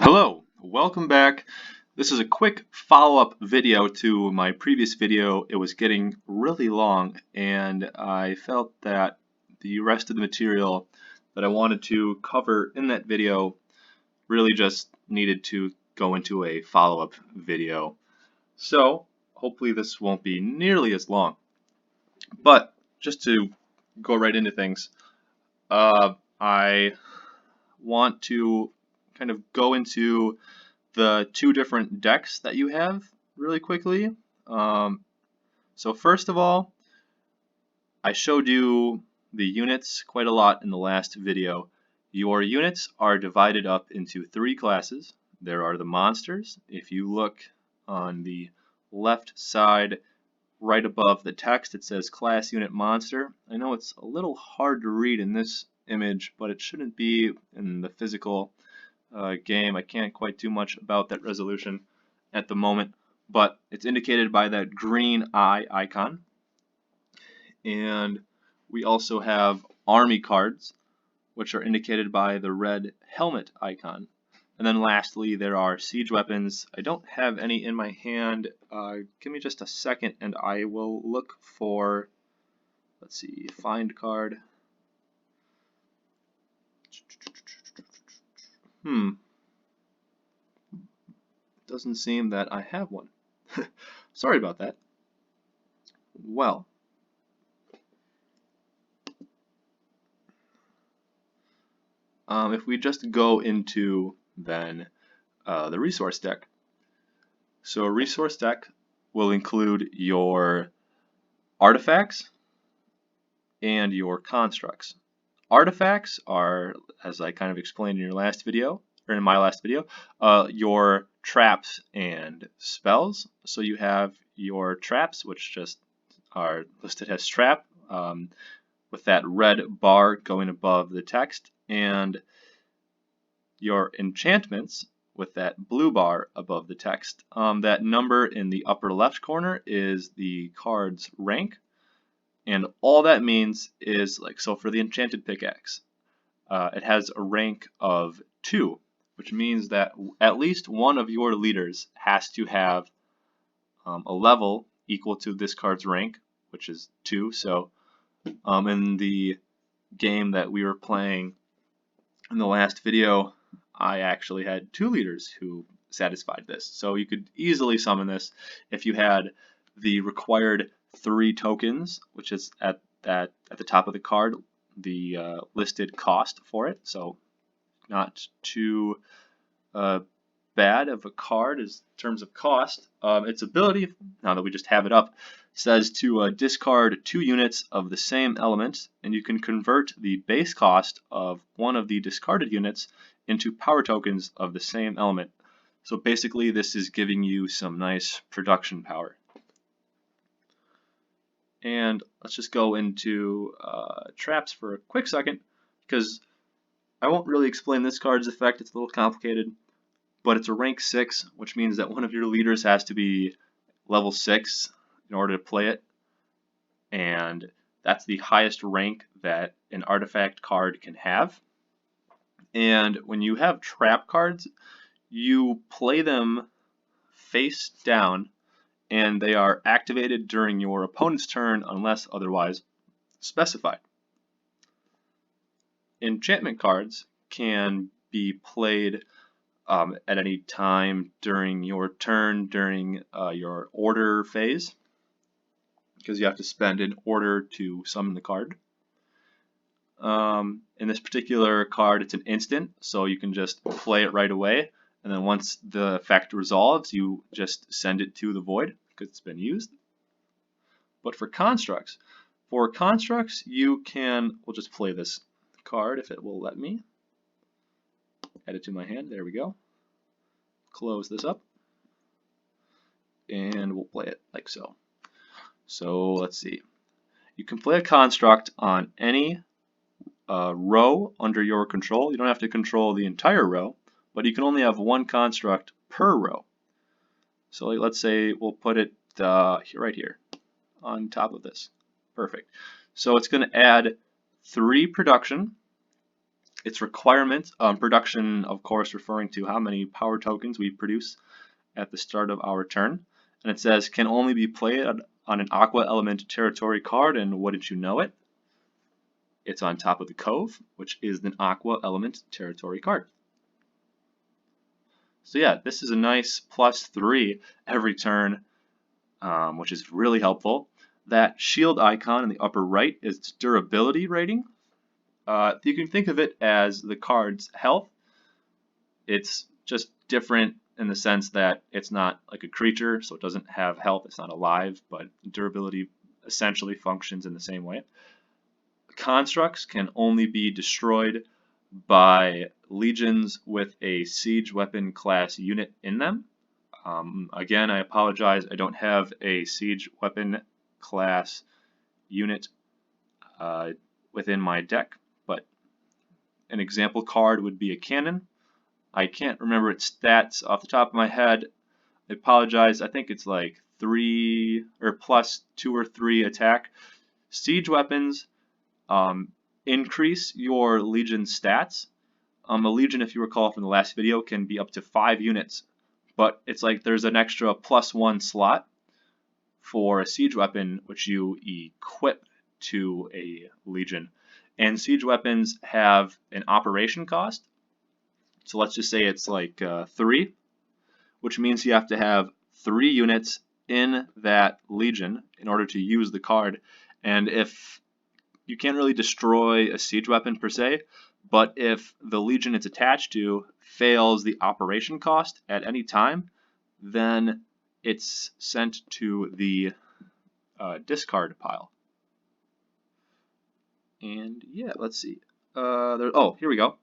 Hello, welcome back. This is a quick follow-up video to my previous video. It was getting really long and I felt that the rest of the material that I wanted to cover in that video really just needed to go into a follow-up video. So hopefully this won't be nearly as long. But just to go right into things, I want to kind of go into the two different decks that you have really quickly. So first of all, I showed you the units quite a lot in the last video. Your units are divided up into three classes. There are the monsters. If you look on the left side, right above the text, it says class unit monster. I know it's a little hard to read in this image, but it shouldn't be in the physical game. I can't quite do much about that resolution at the moment, but it's indicated by that green eye icon. And we also have army cards, which are indicated by the red helmet icon. And then lastly, there are siege weapons. I don't have any in my hand. Give me just a second and I will look for, let's see, find card. Doesn't seem that I have one. Sorry about that. Well, if we just go into then the resource deck. So a resource deck will include your artifacts and your constructs. Artifacts are, as I kind of explained in your last video, or in my last video, your traps and spells. So you have your traps, which just are listed as trap, with that red bar going above the text, and your enchantments with that blue bar above the text. That number in the upper left corner is the card's rank, and all that means is, like, so for the enchanted pickaxe, it has a rank of 2, which means that at least one of your leaders has to have a level equal to this card's rank, which is 2. So in the game that we were playing in the last video, I actually had 2 leaders who satisfied this. So you could easily summon this if you had the required 3 tokens, which is at the top of the card, the listed cost for it. So not too bad of a card in terms of cost. Its ability, now that we just have it up, says to discard 2 units of the same element, and you can convert the base cost of one of the discarded units into power tokens of the same element. So basically this is giving you some nice production power. And let's just go into traps for a quick second, because I won't really explain this card's effect. It's a little complicated, but it's a rank 6, which means that one of your leaders has to be level 6 in order to play it, and that's the highest rank that an artifact card can have. And when you have trap cards, you play them face down, and they are activated during your opponent's turn unless otherwise specified. Enchantment cards can be played at any time during your turn, during your order phase, because you have to spend an order to summon the card. In this particular card, it's an instant, so you can just play it right away, and then once the effect resolves, you just send it to the void because it's been used. But for constructs, you can, we'll just play this card if it will let me. Add it to my hand, there we go. Close this up, and we'll play it like so. So let's see. You can play a construct on any row under your control. You don't have to control the entire row, but you can only have one construct per row. So let's say we'll put it right here on top of this. Perfect. So it's going to add 3 production its requirement, production, of course, referring to how many power tokens we produce at the start of our turn. And it says, can only be played on an Aqua Element territory card, and wouldn't you know it? It's on top of the Cove, which is an Aqua Element territory card. So yeah, this is a nice +3 every turn, which is really helpful. That shield icon in the upper right is its durability rating. You can think of it as the card's health. It's just different in the sense that it's not like a creature, so it doesn't have health, it's not alive, but durability essentially functions in the same way. Constructs can only be destroyed by legions with a siege weapon class unit in them. Again, I apologize, I don't have a siege weapon class unit within my deck, but an example card would be a cannon. I can't remember its stats off the top of my head. I apologize. I think it's like 3 or +2 or 3 attack. Siege weapons increase your legion stats. A legion, if you recall from the last video, can be up to 5 units, but it's like there's an extra +1 slot for a siege weapon which you equip to a legion. And siege weapons have an operation cost. So let's just say it's like 3, which means you have to have 3 units in that legion in order to use the card. And if you can't really destroy a siege weapon per se, but if the legion it's attached to fails the operation cost at any time, then it's sent to the discard pile. And yeah, let's see. Oh, here we go.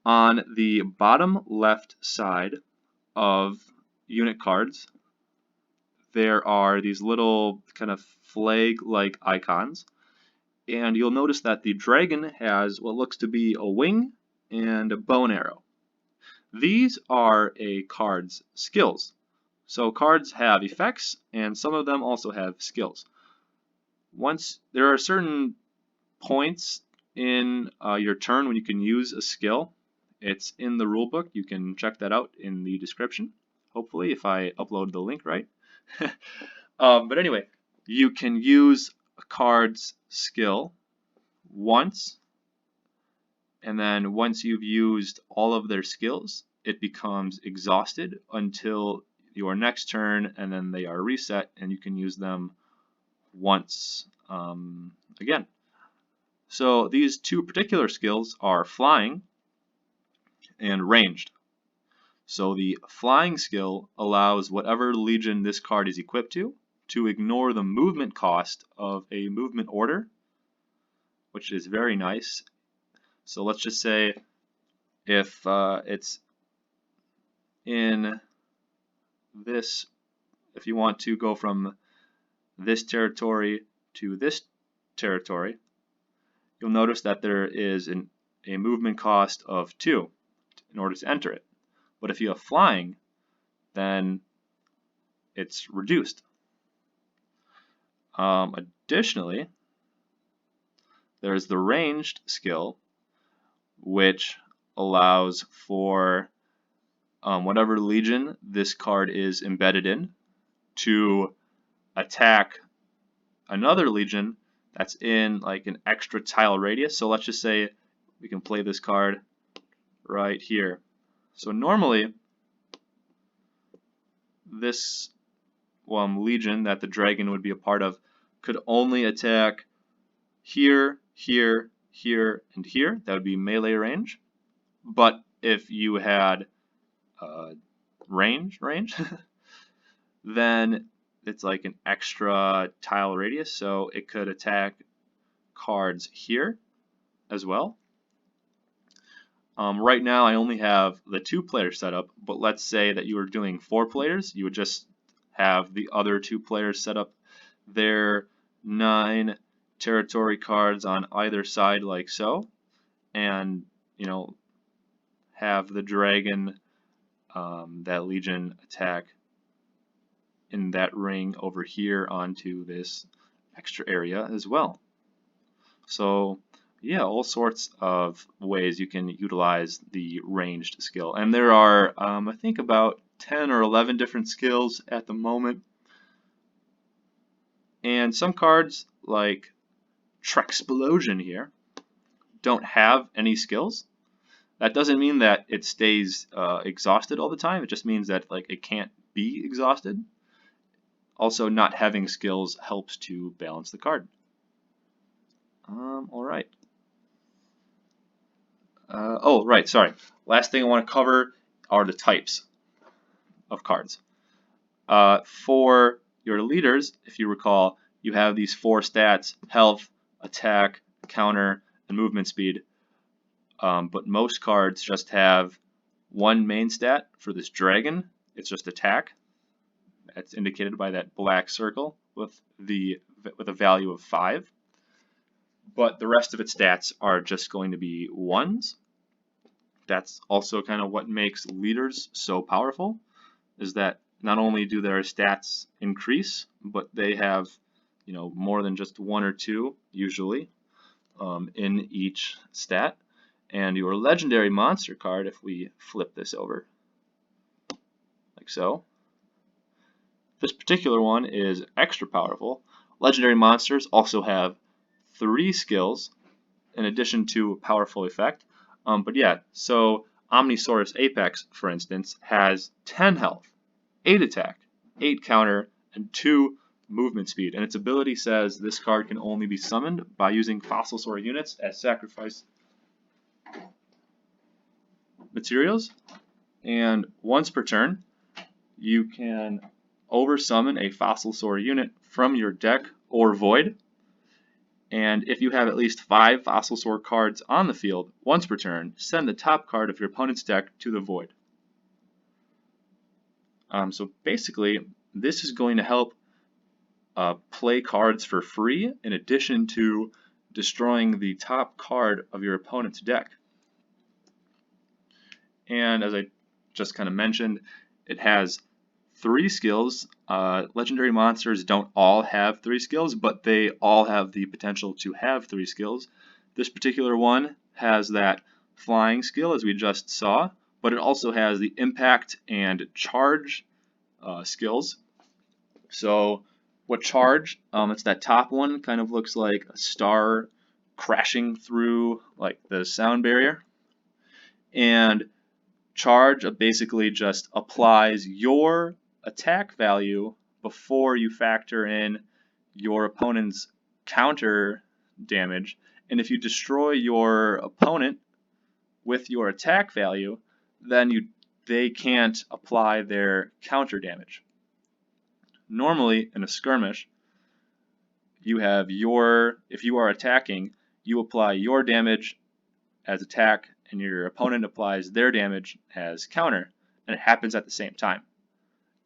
On the bottom left side of unit cards, there are these little kind of flag-like icons, and you'll notice that the dragon has what looks to be a wing and a bow and arrow. These are a card's skills. So cards have effects, and some of them also have skills. Once there are certain points in your turn when you can use a skill. It's in the rulebook. You can check that out in the description, hopefully, if I upload the link right. But anyway, you can use a card's skill once, and then once you've used all of their skills, it becomes exhausted until your next turn, and then they are reset, and you can use them once again. So these two particular skills are flying and ranged. So the flying skill allows whatever legion this card is equipped to ignore the movement cost of a movement order, which is very nice. So let's just say if it's in this, if you want to go from this territory to this territory, you'll notice that there is a movement cost of 2 in order to enter it. But if you have flying, then it's reduced. Additionally, there's the ranged skill, which allows for whatever legion this card is embedded in to attack another legion that's in like an extra tile radius. So let's just say we can play this card right here. So normally this legion that the dragon would be a part of could only attack here, here, here, and here. That would be melee range. But if you had range, then it's like an extra tile radius, so it could attack cards here as well. Right now I only have the 2-player setup, but let's say that you were doing 4 players, you would just have the other 2 players set up their 9 territory cards on either side like so, and have the dragon, that legion, attack in that ring over here onto this extra area as well. So yeah, all sorts of ways you can utilize the ranged skill. And there are, I think, about 10 or 11 different skills at the moment. And some cards, like Trexplosion here, don't have any skills. That doesn't mean that it stays exhausted all the time. It just means that like it can't be exhausted. Also, not having skills helps to balance the card. All right. Oh, right, sorry. Last thing I want to cover are the types of cards. For your leaders, if you recall, you have these 4 stats: health, attack, counter, and movement speed. But most cards just have one main stat. For this dragon, it's just attack. That's indicated by that black circle with a value of 5. But the rest of its stats are just going to be 1s. That's also kind of what makes leaders so powerful, is that not only do their stats increase, but they have, more than just 1 or 2 usually in each stat. And your legendary monster card, if we flip this over like so, this particular one is extra powerful. Legendary monsters also have 3 skills in addition to a powerful effect. But yeah, so Omnisaurus Apex, for instance, has 10 health, 8 attack, 8 counter, and 2 movement speed. And its ability says this card can only be summoned by using Fossilsaur units as sacrifice materials. And once per turn, you can oversummon a Fossilsaur unit from your deck or void. And if you have at least 5 Fossilsaur cards on the field, once per turn, send the top card of your opponent's deck to the void. So basically, this is going to help play cards for free in addition to destroying the top card of your opponent's deck. And as I just kind of mentioned, it has 3 skills. Legendary monsters don't all have 3 skills, but they all have the potential to have 3 skills. This particular one has that flying skill, as we just saw, but it also has the impact and charge skills. So what charge? It's that top one, kind of looks like a star crashing through like the sound barrier. And charge basically just applies your attack value before you factor in your opponent's counter damage. And if you destroy your opponent with your attack value, then they can't apply their counter damage. Normally in a skirmish, if you are attacking, you apply your damage as attack and your opponent applies their damage as counter, and it happens at the same time.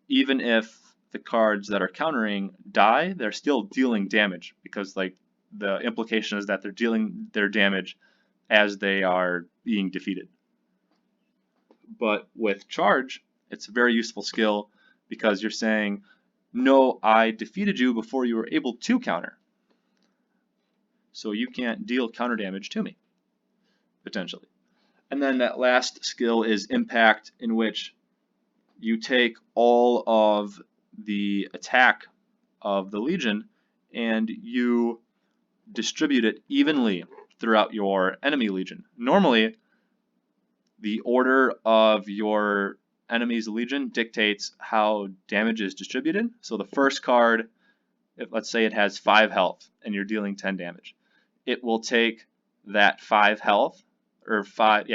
Even if the cards that are countering die, they're still dealing damage, because like the implication is that they're dealing their damage as they are being defeated. But with charge, it's a very useful skill because you're saying, no, I defeated you before you were able to counter, so you can't deal counter damage to me, potentially. And then that last skill is impact, in which you take all of the attack of the Legion and you distribute it evenly throughout your enemy Legion. Normally, the order of your enemy's Legion dictates how damage is distributed. So the first card, let's say it has 5 health and you're dealing 10 damage, it will take that 5 health, or 5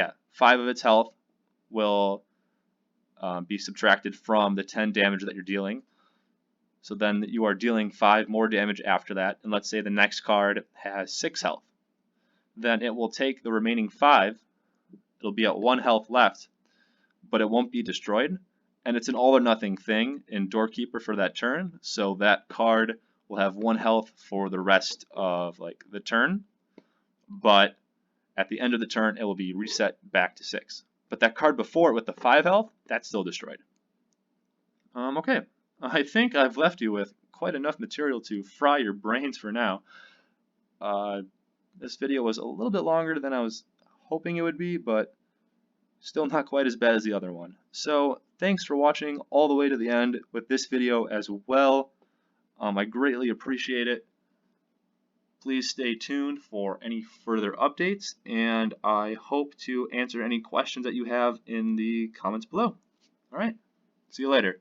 of its health will be subtracted from the 10 damage that you're dealing. So then you are dealing 5 more damage after that, and let's say the next card has 6 health. Then it will take the remaining 5, it'll be at 1 health left, but it won't be destroyed, and it's an all or nothing thing in Doorkeeper for that turn, so that card will have 1 health for the rest of like the turn, but at the end of the turn it will be reset back to 6. But that card before it with the 5 health, that's still destroyed. Okay, I think I've left you with quite enough material to fry your brains for now. This video was a little bit longer than I was hoping it would be, but still not quite as bad as the other one. So thanks for watching all the way to the end with this video as well. I greatly appreciate it. Please stay tuned for any further updates, and I hope to answer any questions that you have in the comments below. All right, see you later.